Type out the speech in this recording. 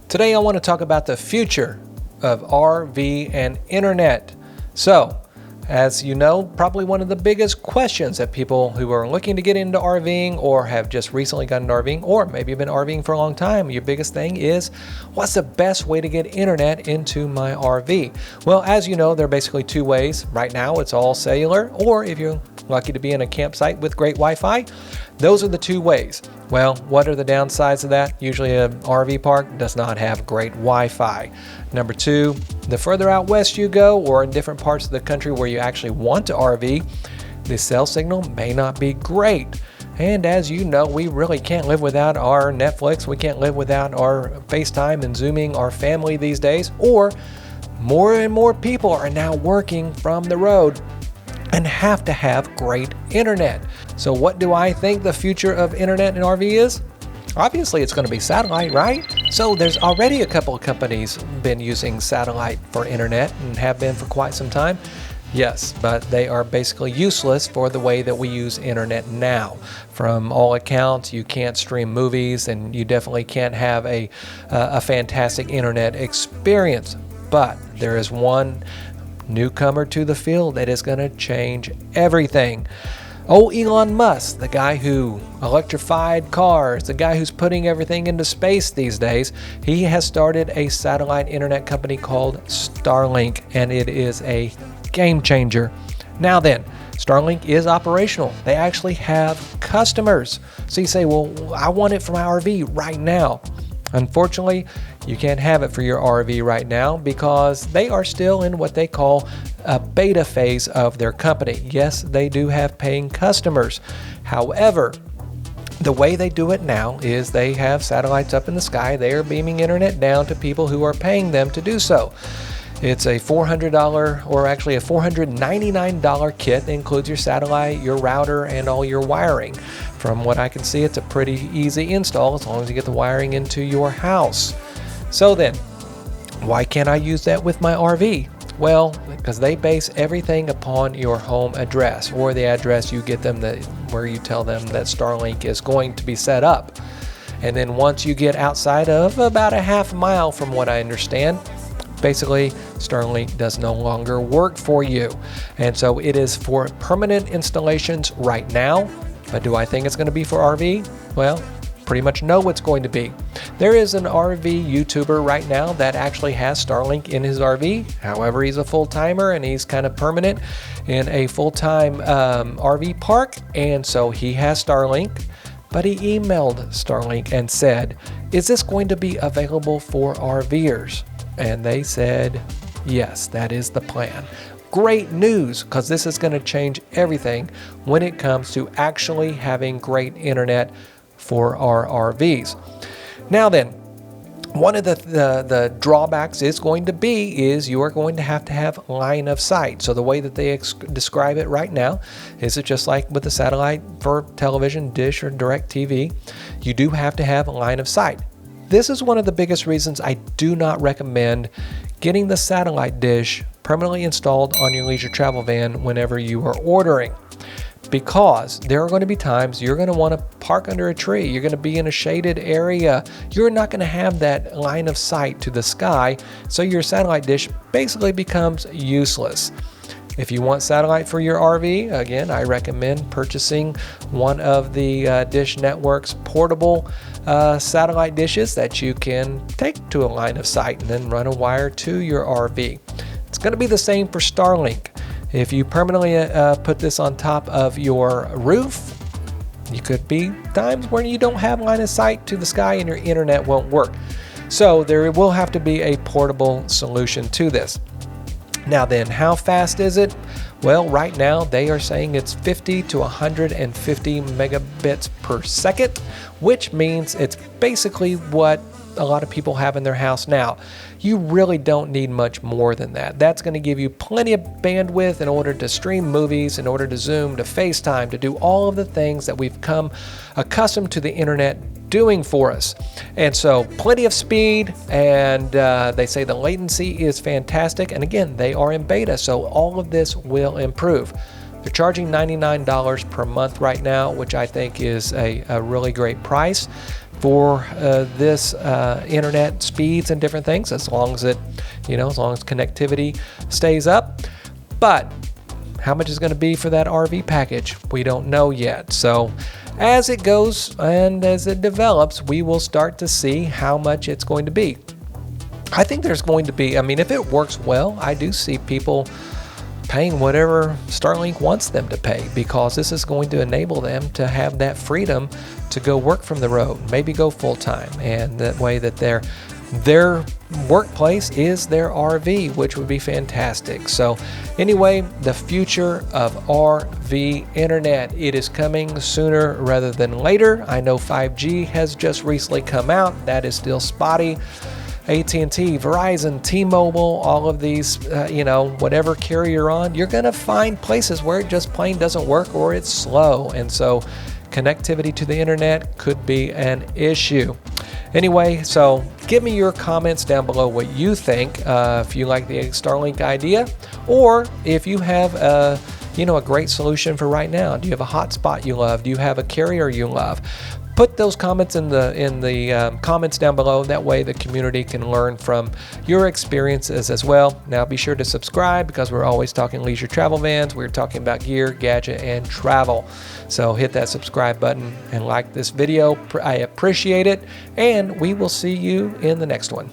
Today I want to talk about the future of RV and internet. So, as you know, probably one of the biggest questions that people who are looking to get into RVing or have just recently gotten into RVing or maybe been RVing for a long time, your biggest thing is, what's the best way to get internet into my RV? Well, as you know, there are basically two ways. Right now, it's all cellular, or if you're lucky to be in a campsite with great Wi-Fi, those are the two ways. Well, what are the downsides of that? Usually an RV park does not have great Wi-Fi. Number two, the further out west you go or in different parts of the country where you actually want to RV, the cell signal may not be great. And as you know, we really can't live without our Netflix. We can't live without our FaceTime and Zooming our family these days. Or more and more people are now working from the road and have to have great internet. So what do I think the future of internet and RV is? Obviously, it's going to be satellite, right? So there's already a couple of companies been using satellite for internet and have been for quite some time. Yes, but they are basically useless for the way that we use internet now. From all accounts, you can't stream movies and you definitely can't have a fantastic internet experience. But there is one newcomer to the field that is going to change everything. Oh, Elon Musk, the guy who electrified cars, the guy who's putting everything into space these days, he has started a satellite internet company called Starlink, and it is a game changer. Now then, Starlink is operational. They actually have customers. So you say, well, I want it for my RV right now. Unfortunately, you can't have it for your RV right now because they are still in what they call a beta phase of their company. Yes, they do have paying customers. However, the way they do it now is they have satellites up in the sky. They are beaming internet down to people who are paying them to do so. It's a $400 or actually a $499 kit that includes your satellite, your router, and all your wiring. From what I can see, it's a pretty easy install as long as you get the wiring into your house. So then, why can't I use that with my RV? Well, because they base everything upon your home address or the address you get them where you tell them that Starlink is going to be set up. And then once you get outside of about a half mile from what I understand, basically Starlink does no longer work for you. And so it is for permanent installations right now. But do I think it's going to be for RV? Well, pretty much know it's going to be. There is an RV YouTuber right now that actually has Starlink in his RV. However, he's a full-timer and he's kind of permanent in a full-time RV park. And so he has Starlink, but he emailed Starlink and said, is this going to be available for RVers? And they said, yes, that is the plan. Great news, because this is going to change everything when it comes to actually having great internet for our RVs. Now then, one of the drawbacks is going to be is you are going to have line of sight. So the way that they describe it right now is it just like with the satellite for television, dish, or direct TV, you do have to have a line of sight. This is one of the biggest reasons I do not recommend getting the satellite dish permanently installed on your leisure travel van whenever you are ordering. Because there are going to be times you're going to want to park under a tree. You're going to be in a shaded area. You're not going to have that line of sight to the sky. So your satellite dish basically becomes useless. If you want satellite for your RV, again, I recommend purchasing one of the Dish Network's portable satellite dishes that you can take to a line of sight and then run a wire to your RV. It's going to be the same for Starlink. If you permanently put this on top of your roof, you could be times when you don't have line of sight to the sky and your internet won't work. So there will have to be a portable solution to this. Now then, how fast is it? Well, right now they are saying it's 50 to 150 megabits per second, which means it's basically what a lot of people have in their house now. You really don't need much more than that. That's going to give you plenty of bandwidth in order to stream movies, in order to Zoom, to FaceTime, to do all of the things that we've come accustomed to the internet doing for us. And so plenty of speed, and they say the latency is fantastic. And again, they are in beta, so all of this will improve. They're charging $99 per month right now, which I think is a really great price for this internet speeds and different things, as long as it, as long as connectivity stays up. But how much is going to be for that RV package? We don't know yet. So as it goes and as it develops, we will start to see how much it's going to be. I think there's going to be, if it works well, I do see people paying whatever Starlink wants them to pay, because this is going to enable them to have that freedom to go work from the road, maybe go full-time, and that way that their workplace is their RV, which would be fantastic. So anyway, the future of RV internet, it is coming sooner rather than later. I know 5G has just recently come out. That is still spotty. AT&T, Verizon, T-Mobile, all of these, whatever carrier you're on, you're going to find places where it just plain doesn't work or it's slow. And so connectivity to the internet could be an issue. Anyway, so give me your comments down below what you think, if you like the Starlink idea, or if you have a great solution for right now. Do you have a hotspot you love? Do you have a carrier you love? Put those comments in the comments down below. That way the community can learn from your experiences as well. Now be sure to subscribe, because we're always talking leisure travel vans. We're talking about gear, gadget, and travel. So hit that subscribe button and like this video. I appreciate it, and we will see you in the next one.